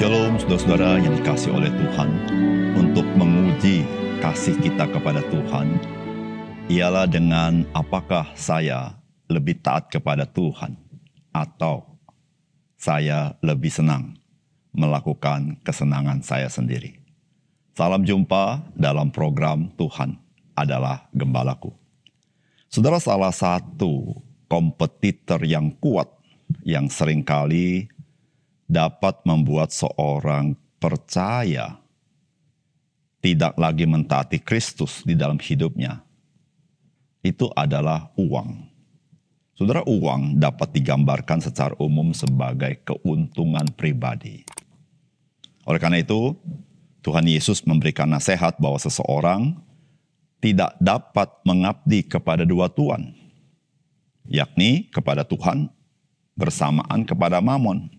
Shalom saudara-saudara yang dikasihi oleh Tuhan. Untuk menguji kasih kita kepada Tuhan ialah dengan apakah saya lebih taat kepada Tuhan atau saya lebih senang melakukan kesenangan saya sendiri. Salam jumpa dalam program Tuhan adalah Gembalaku. Saudara, salah satu kompetitor yang kuat yang seringkali dapat membuat seorang percaya tidak lagi mentaati Kristus di dalam hidupnya, itu adalah uang. Saudara, uang dapat digambarkan secara umum sebagai keuntungan pribadi. Oleh karena itu, Tuhan Yesus memberikan nasihat bahwa seseorang tidak dapat mengabdi kepada dua tuan, yakni kepada Tuhan bersamaan kepada Mamon.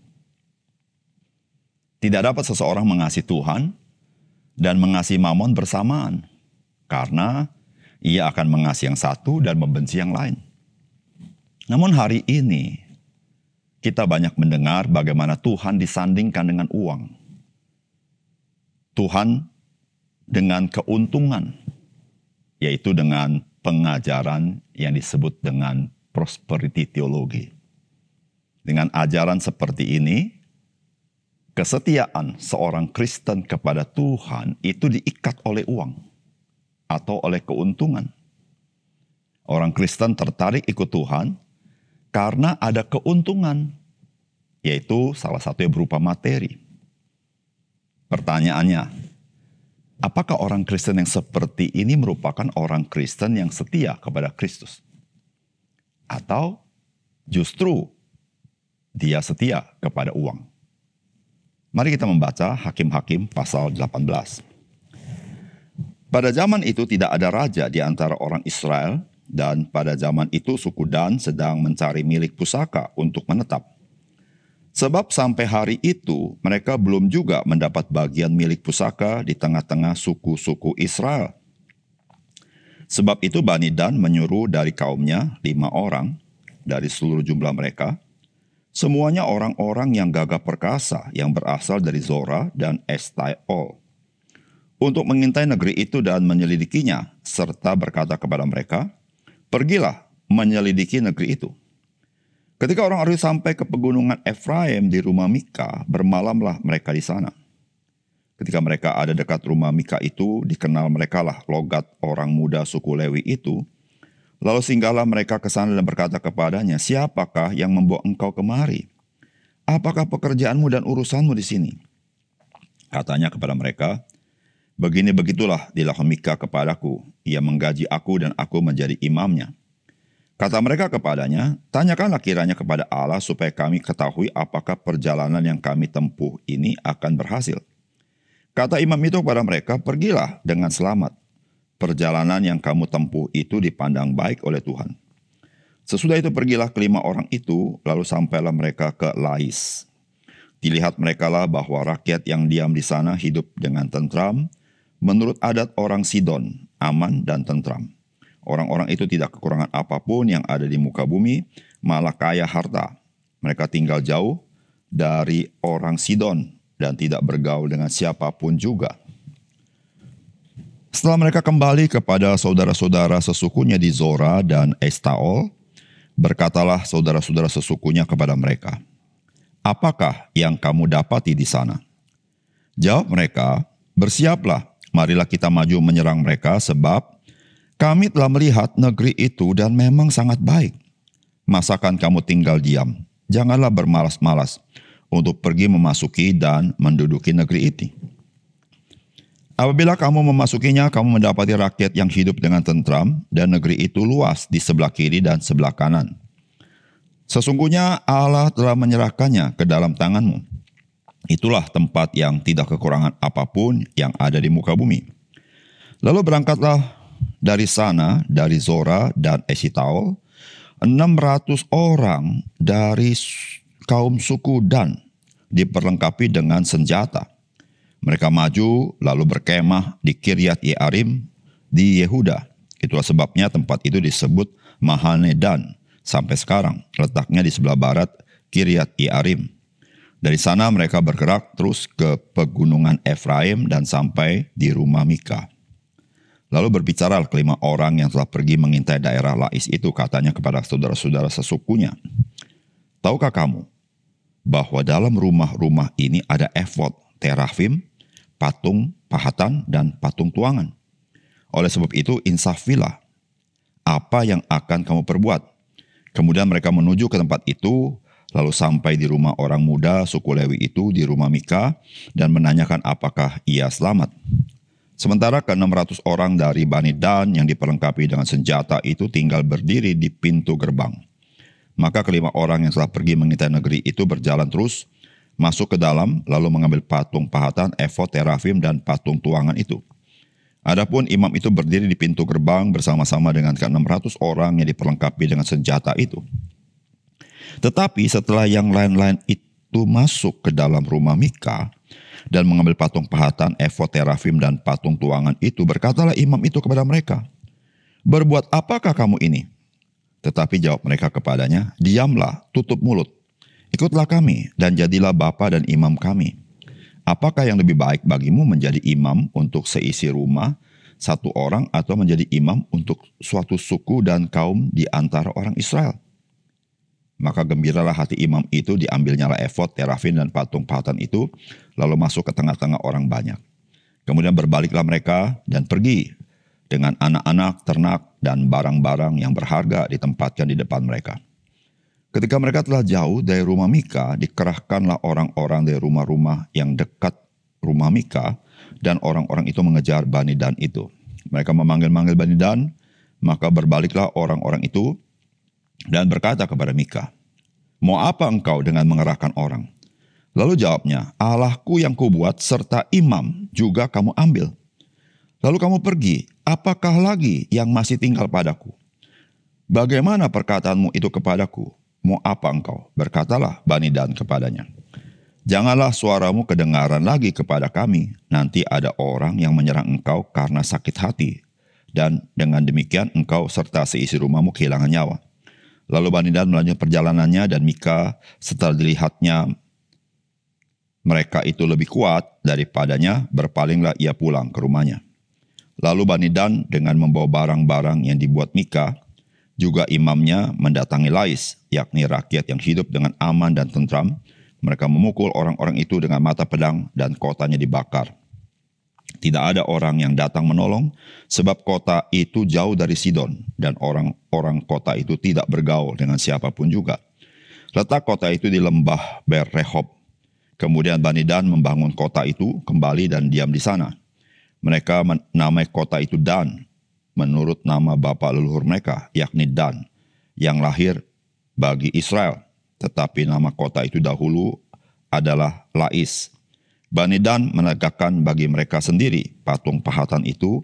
Tidak dapat seseorang mengasihi Tuhan dan mengasihi Mamon bersamaan, karena ia akan mengasihi yang satu dan membenci yang lain. Namun hari ini, kita banyak mendengar bagaimana Tuhan disandingkan dengan uang. Tuhan dengan keuntungan, yaitu dengan pengajaran yang disebut dengan prosperity theology. Dengan ajaran seperti ini, kesetiaan seorang Kristen kepada Tuhan itu diikat oleh uang atau oleh keuntungan. Orang Kristen tertarik ikut Tuhan karena ada keuntungan, yaitu salah satunya berupa materi. Pertanyaannya, apakah orang Kristen yang seperti ini merupakan orang Kristen yang setia kepada Kristus? Atau justru dia setia kepada uang? Mari kita membaca Hakim-Hakim pasal 18. Pada zaman itu tidak ada raja di antara orang Israel, dan pada zaman itu suku Dan sedang mencari milik pusaka untuk menetap. Sebab sampai hari itu mereka belum juga mendapat bagian milik pusaka di tengah-tengah suku-suku Israel. Sebab itu Bani Dan menyuruh dari kaumnya 5 orang dari seluruh jumlah mereka, semuanya orang-orang yang gagah perkasa yang berasal dari Zora dan Estaol, untuk mengintai negeri itu dan menyelidikinya, serta berkata kepada mereka, "Pergilah menyelidiki negeri itu." Ketika orang itu sampai ke pegunungan Efraim di rumah Mika, bermalamlah mereka di sana. Ketika mereka ada dekat rumah Mika itu, dikenal merekalah logat orang muda suku Lewi itu. Lalu singgahlah mereka ke sana dan berkata kepadanya, "Siapakah yang membawa engkau kemari? Apakah pekerjaanmu dan urusanmu di sini?" Katanya kepada mereka, "Begini begitulah dilakukan Mika kepadaku. Ia menggaji aku dan aku menjadi imamnya." Kata mereka kepadanya, "Tanyakanlah kiranya kepada Allah supaya kami ketahui apakah perjalanan yang kami tempuh ini akan berhasil." Kata imam itu kepada mereka, "Pergilah dengan selamat. Perjalanan yang kamu tempuh itu dipandang baik oleh Tuhan." Sesudah itu pergilah kelima orang itu, lalu sampailah mereka ke Lais. Dilihat merekalah bahwa rakyat yang diam di sana hidup dengan tentram, menurut adat orang Sidon, aman dan tentram. Orang-orang itu tidak kekurangan apapun yang ada di muka bumi, malah kaya harta. Mereka tinggal jauh dari orang Sidon dan tidak bergaul dengan siapapun juga. Setelah mereka kembali kepada saudara-saudara sesukunya di Zora dan Estaol, berkatalah saudara-saudara sesukunya kepada mereka, "Apakah yang kamu dapati di sana?" Jawab mereka, "Bersiaplah, marilah kita maju menyerang mereka, sebab kami telah melihat negeri itu dan memang sangat baik. Masakan kamu tinggal diam? Janganlah bermalas-malas untuk pergi memasuki dan menduduki negeri itu. Apabila kamu memasukinya, kamu mendapati rakyat yang hidup dengan tentram, dan negeri itu luas di sebelah kiri dan sebelah kanan. Sesungguhnya Allah telah menyerahkannya ke dalam tanganmu. Itulah tempat yang tidak kekurangan apapun yang ada di muka bumi." Lalu berangkatlah dari sana, dari Zora dan Eshitaol, 600 orang dari kaum suku Dan, diperlengkapi dengan senjata. Mereka maju lalu berkemah di Kiryat Yearim di Yehuda. Itulah sebabnya tempat itu disebut Mahane Dan sampai sekarang. Letaknya di sebelah barat Kiryat Yearim. Dari sana mereka bergerak terus ke pegunungan Efraim dan sampai di rumah Mika. Lalu berbicara kelima orang yang telah pergi mengintai daerah Lais itu, katanya kepada saudara-saudara sesukunya, "Tahukah kamu bahwa dalam rumah-rumah ini ada efod, terafim, patung pahatan, dan patung tuangan? Oleh sebab itu insafilah apa yang akan kamu perbuat." Kemudian mereka menuju ke tempat itu, lalu sampai di rumah orang muda suku Lewi itu di rumah Mika dan menanyakan apakah ia selamat. Sementara ke-600 orang dari Bani Dan yang diperlengkapi dengan senjata itu tinggal berdiri di pintu gerbang. Maka kelima orang yang telah pergi mengintai negeri itu berjalan terus, masuk ke dalam, lalu mengambil patung pahatan, efod, terafim, dan patung tuangan itu. Adapun imam itu berdiri di pintu gerbang bersama-sama dengan ke-600 orang yang diperlengkapi dengan senjata itu. Tetapi setelah yang lain-lain itu masuk ke dalam rumah Mika dan mengambil patung pahatan, efod, terafim, dan patung tuangan itu, berkatalah imam itu kepada mereka, "Berbuat apakah kamu ini?" Tetapi jawab mereka kepadanya, "Diamlah, tutup mulut. Ikutlah kami dan jadilah bapa dan imam kami. Apakah yang lebih baik bagimu menjadi imam untuk seisi rumah satu orang atau menjadi imam untuk suatu suku dan kaum di antara orang Israel?" Maka gembiralah hati imam itu, diambilnyalah efod, terafim, dan patung pahatan itu, lalu masuk ke tengah-tengah orang banyak. Kemudian berbaliklah mereka dan pergi dengan anak-anak, ternak, dan barang-barang yang berharga ditempatkan di depan mereka. Ketika mereka telah jauh dari rumah Mika, dikerahkanlah orang-orang dari rumah-rumah yang dekat rumah Mika, dan orang-orang itu mengejar Bani Dan itu. Mereka memanggil-manggil Bani Dan, maka berbaliklah orang-orang itu dan berkata kepada Mika, "Mau apa engkau dengan mengerahkan orang?" Lalu jawabnya, "Allahku yang kubuat serta imam juga kamu ambil. Lalu kamu pergi, apakah lagi yang masih tinggal padaku? Bagaimana perkataanmu itu kepadaku? Mau apa engkau?" Berkatalah Bani Dan kepadanya, "Janganlah suaramu kedengaran lagi kepada kami. Nanti ada orang yang menyerang engkau karena sakit hati, dan dengan demikian engkau serta seisi rumahmu kehilangan nyawa." Lalu Bani Dan melanjutkan perjalanannya, dan Mika setelah dilihatnya mereka itu lebih kuat daripadanya, berpalinglah ia pulang ke rumahnya. Lalu Bani Dan dengan membawa barang-barang yang dibuat Mika, juga imamnya mendatangi Lais, yakni rakyat yang hidup dengan aman dan tentram. Mereka memukul orang-orang itu dengan mata pedang dan kotanya dibakar. Tidak ada orang yang datang menolong, sebab kota itu jauh dari Sidon, dan orang-orang kota itu tidak bergaul dengan siapapun juga. Letak kota itu di lembah Ber-Rehob. Kemudian Bani Dan membangun kota itu kembali dan diam di sana. Mereka menamai kota itu Dan, menurut nama bapa leluhur mereka, yakni Dan, yang lahir bagi Israel. Tetapi nama kota itu dahulu adalah Lais. Bani Dan menegakkan bagi mereka sendiri patung pahatan itu.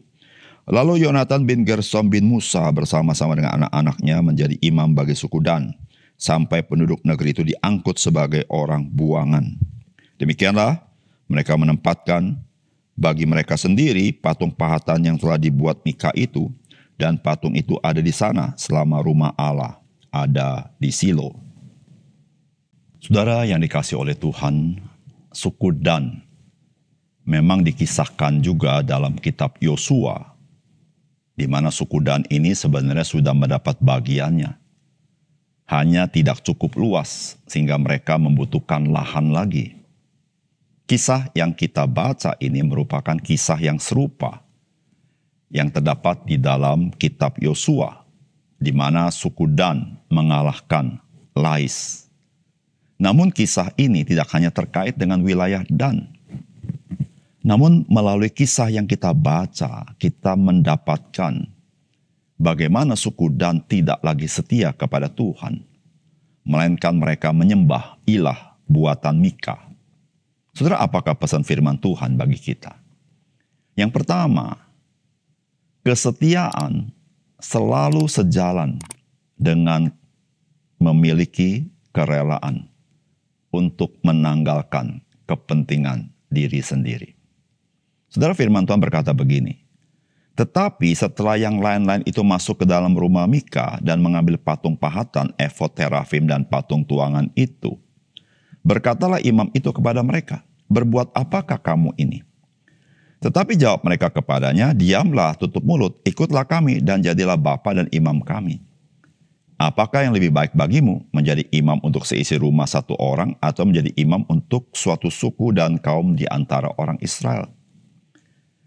Lalu Yonatan bin Gersom bin Musa bersama-sama dengan anak-anaknya menjadi imam bagi suku Dan, sampai penduduk negeri itu diangkut sebagai orang buangan. Demikianlah mereka menempatkan bagi mereka sendiri patung pahatan yang telah dibuat Mika itu, dan patung itu ada di sana selama rumah Allah ada di Silo. Saudara yang dikasihi oleh Tuhan, suku Dan memang dikisahkan juga dalam kitab Yosua, di mana suku Dan ini sebenarnya sudah mendapat bagiannya. Hanya tidak cukup luas sehingga mereka membutuhkan lahan lagi. Kisah yang kita baca ini merupakan kisah yang serupa yang terdapat di dalam kitab Yosua, di mana suku Dan mengalahkan Lais. Namun kisah ini tidak hanya terkait dengan wilayah Dan. Namun melalui kisah yang kita baca, kita mendapatkan bagaimana suku Dan tidak lagi setia kepada Tuhan, melainkan mereka menyembah ilah buatan Mika. Saudara, apakah pesan firman Tuhan bagi kita? Yang pertama, kesetiaan selalu sejalan dengan memiliki kerelaan untuk menanggalkan kepentingan diri sendiri. Saudara, firman Tuhan berkata begini, "Tetapi setelah yang lain-lain itu masuk ke dalam rumah Mika dan mengambil patung pahatan, efod, terafim, dan patung tuangan itu, Berkatalah imam itu kepada mereka, "Berbuat apakah kamu ini?" Tetapi jawab mereka kepadanya, "Diamlah, tutup mulut, ikutlah kami dan jadilah bapa dan imam kami. Apakah yang lebih baik bagimu, menjadi imam untuk seisi rumah satu orang atau menjadi imam untuk suatu suku dan kaum di antara orang Israel?"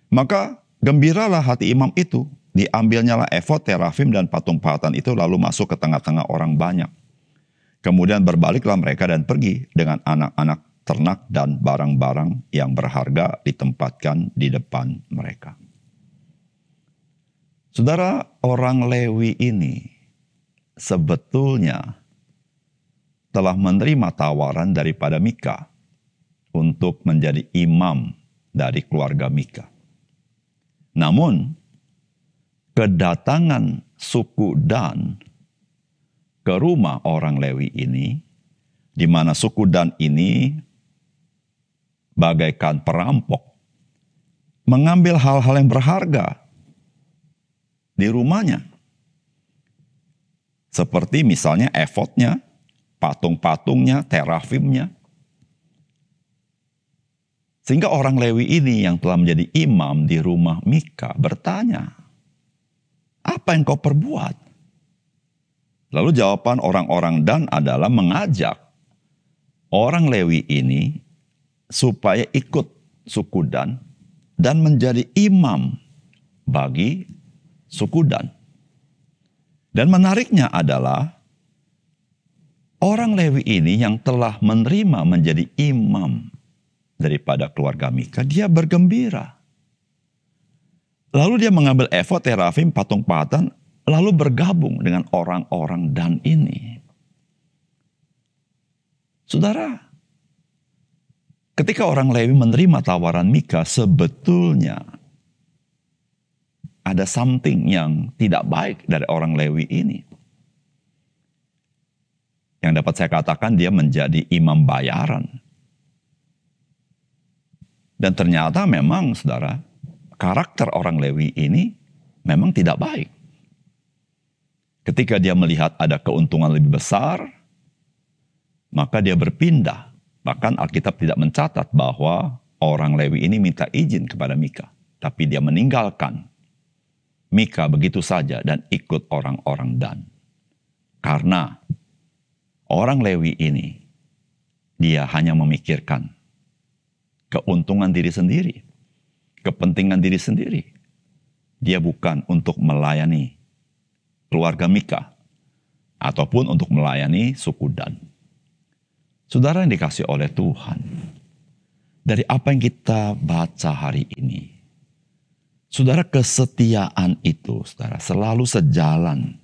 Maka gembiralah hati imam itu, diambilnyalah efod, terafim, dan patung pahatan itu lalu masuk ke tengah-tengah orang banyak. Kemudian berbaliklah mereka dan pergi dengan anak-anak ternak dan barang-barang yang berharga ditempatkan di depan mereka. Saudara, orang Lewi ini sebetulnya telah menerima tawaran daripada Mika untuk menjadi imam dari keluarga Mika. Namun, kedatangan suku Dan ke rumah orang Lewi ini, di mana suku Dan ini bagaikan perampok, mengambil hal-hal yang berharga di rumahnya. Seperti misalnya efodnya, patung-patungnya, terafimnya. Sehingga orang Lewi ini yang telah menjadi imam di rumah Mika bertanya, "Apa yang kau perbuat?" Lalu jawaban orang-orang Dan adalah mengajak orang Lewi ini supaya ikut suku Dan menjadi imam bagi suku Dan. Dan menariknya adalah orang Lewi ini yang telah menerima menjadi imam daripada keluarga Mika, dia bergembira. Lalu dia mengambil efod, terafim, patung pahatan, lalu bergabung dengan orang-orang Dan ini. Saudara, ketika orang Lewi menerima tawaran Mika, sebetulnya ada something yang tidak baik dari orang Lewi ini. Yang dapat saya katakan dia menjadi imam bayaran. Dan ternyata memang, saudara, karakter orang Lewi ini memang tidak baik. Ketika dia melihat ada keuntungan lebih besar, maka dia berpindah. Bahkan Alkitab tidak mencatat bahwa orang Lewi ini minta izin kepada Mika. Tapi dia meninggalkan Mika begitu saja dan ikut orang-orang Dan. Karena orang Lewi ini, dia hanya memikirkan keuntungan diri sendiri, kepentingan diri sendiri. Dia bukan untuk melayani keluarga Mika, ataupun untuk melayani suku Dan. Saudara yang dikasih oleh Tuhan, dari apa yang kita baca hari ini, saudara, kesetiaan itu, saudara, selalu sejalan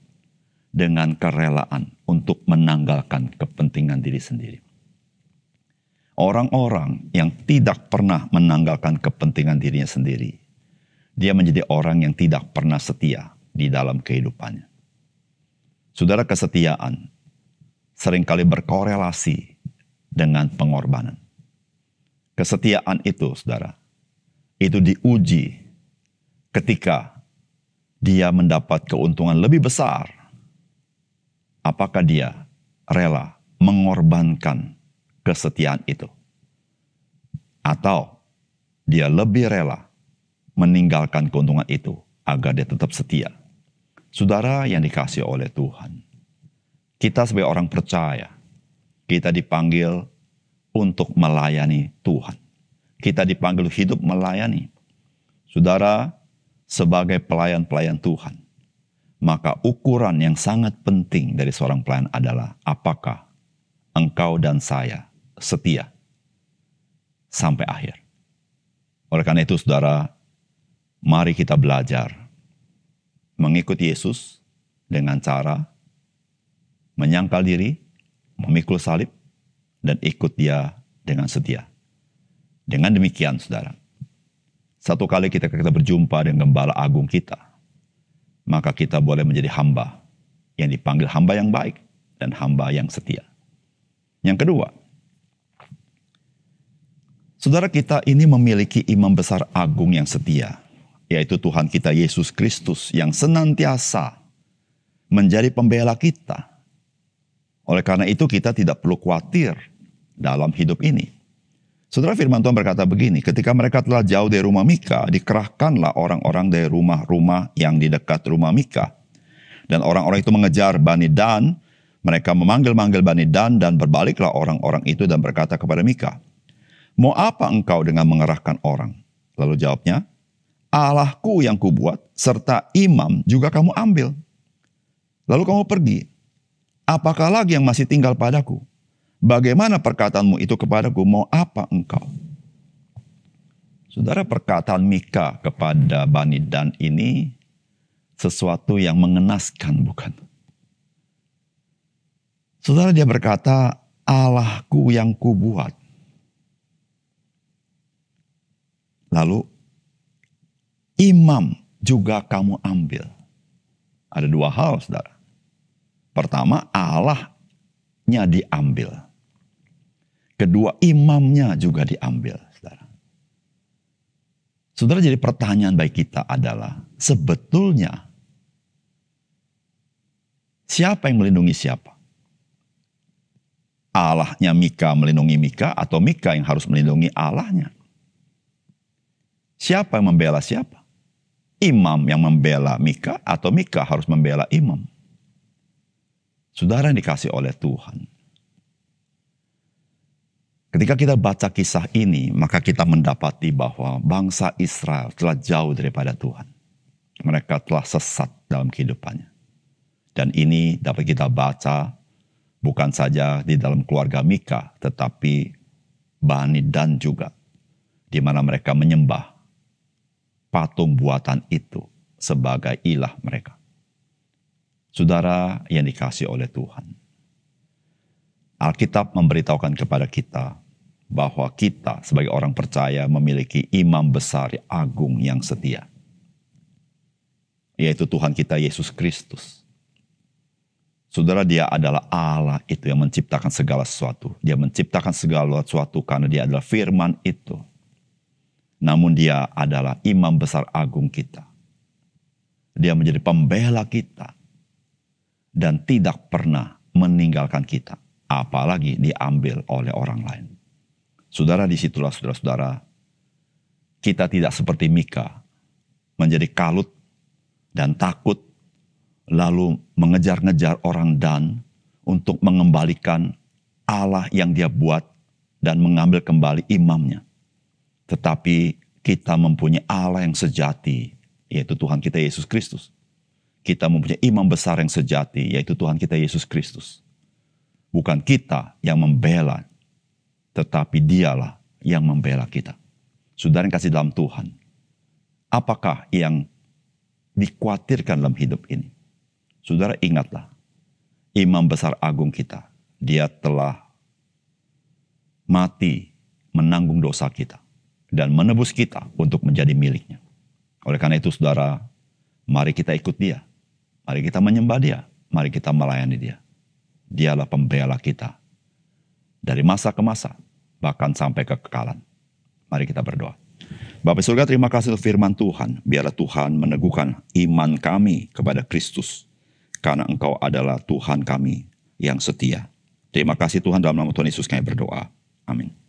dengan kerelaan untuk menanggalkan kepentingan diri sendiri. Orang-orang yang tidak pernah menanggalkan kepentingan dirinya sendiri, dia menjadi orang yang tidak pernah setia di dalam kehidupannya. Saudara, kesetiaan seringkali berkorelasi dengan pengorbanan. Kesetiaan itu, saudara, itu diuji ketika dia mendapat keuntungan lebih besar. Apakah dia rela mengorbankan kesetiaan itu? Atau dia lebih rela meninggalkan keuntungan itu agar dia tetap setia? Saudara yang dikasih oleh Tuhan, kita sebagai orang percaya, kita dipanggil untuk melayani Tuhan. Kita dipanggil hidup melayani. Saudara, sebagai pelayan-pelayan Tuhan, maka ukuran yang sangat penting dari seorang pelayan adalah apakah engkau dan saya setia sampai akhir. Oleh karena itu, saudara, mari kita belajar mengikuti Yesus dengan cara menyangkal diri, memikul salib, dan ikut dia dengan setia. Dengan demikian, saudara, satu kali kita berjumpa dengan Gembala Agung kita, maka kita boleh menjadi hamba yang dipanggil hamba yang baik dan hamba yang setia. Yang kedua, saudara, kita ini memiliki imam besar agung yang setia, yaitu Tuhan kita Yesus Kristus yang senantiasa menjadi pembela kita. Oleh karena itu kita tidak perlu khawatir dalam hidup ini. Saudara, firman Tuhan berkata begini, ketika mereka telah jauh dari rumah Mika, dikerahkanlah orang-orang dari rumah-rumah yang di dekat rumah Mika. Dan orang-orang itu mengejar Bani Dan, mereka memanggil-manggil Bani Dan berbaliklah orang-orang itu dan berkata kepada Mika, mau apa engkau dengan mengerahkan orang? Lalu jawabnya, Allahku yang kubuat, serta imam juga kamu ambil. Lalu kamu pergi. Apakah lagi yang masih tinggal padaku? Bagaimana perkataanmu itu kepadaku? Mau apa engkau? Saudara, perkataan Mika kepada Bani Dan ini sesuatu yang mengenaskan, bukan? Saudara, dia berkata, Allahku yang kubuat. Lalu, imam juga kamu ambil. Ada dua hal, saudara. Pertama, Allahnya diambil. Kedua, imamnya juga diambil, saudara. Saudara, jadi pertanyaan bagi kita adalah, sebetulnya siapa yang melindungi siapa? Allahnya Mika melindungi Mika atau Mika yang harus melindungi Allahnya? Siapa yang membela siapa? Imam yang membela Mika atau Mika harus membela imam? Saudara yang dikasih oleh Tuhan. Ketika kita baca kisah ini, maka kita mendapati bahwa bangsa Israel telah jauh daripada Tuhan. Mereka telah sesat dalam kehidupannya. Dan ini dapat kita baca bukan saja di dalam keluarga Mika, tetapi Bani Dan juga, di mana mereka menyembah patung buatan itu sebagai ilah mereka. Saudara yang dikasih oleh Tuhan. Alkitab memberitahukan kepada kita bahwa kita sebagai orang percaya memiliki imam besar agung yang setia. Yaitu Tuhan kita Yesus Kristus. Saudara, dia adalah Allah itu yang menciptakan segala sesuatu. Dia menciptakan segala sesuatu karena dia adalah firman itu. Namun dia adalah imam besar agung kita. Dia menjadi pembela kita. Dan tidak pernah meninggalkan kita. Apalagi diambil oleh orang lain. Saudara, disitulah saudara-saudara, kita tidak seperti Mika, menjadi kalut dan takut, lalu mengejar-ngejar orang Dan untuk mengembalikan Allah yang dia buat dan mengambil kembali imamnya. Tetapi kita mempunyai Allah yang sejati, yaitu Tuhan kita Yesus Kristus. Kita mempunyai imam besar yang sejati, yaitu Tuhan kita Yesus Kristus. Bukan kita yang membela, tetapi dialah yang membela kita. Saudara yang kasih dalam Tuhan, apakah yang dikhawatirkan dalam hidup ini? Saudara, ingatlah, imam besar agung kita, dia telah mati menanggung dosa kita dan menebus kita untuk menjadi miliknya. Oleh karena itu, saudara, mari kita ikut dia. Mari kita menyembah dia. Mari kita melayani dia. Dialah pembela kita dari masa ke masa, bahkan sampai kekekalan. Mari kita berdoa. Bapa surga, terima kasih untuk firman Tuhan. Biarlah Tuhan meneguhkan iman kami kepada Kristus. Karena Engkau adalah Tuhan kami yang setia. Terima kasih Tuhan, dalam nama Tuhan Yesus kami berdoa. Amin.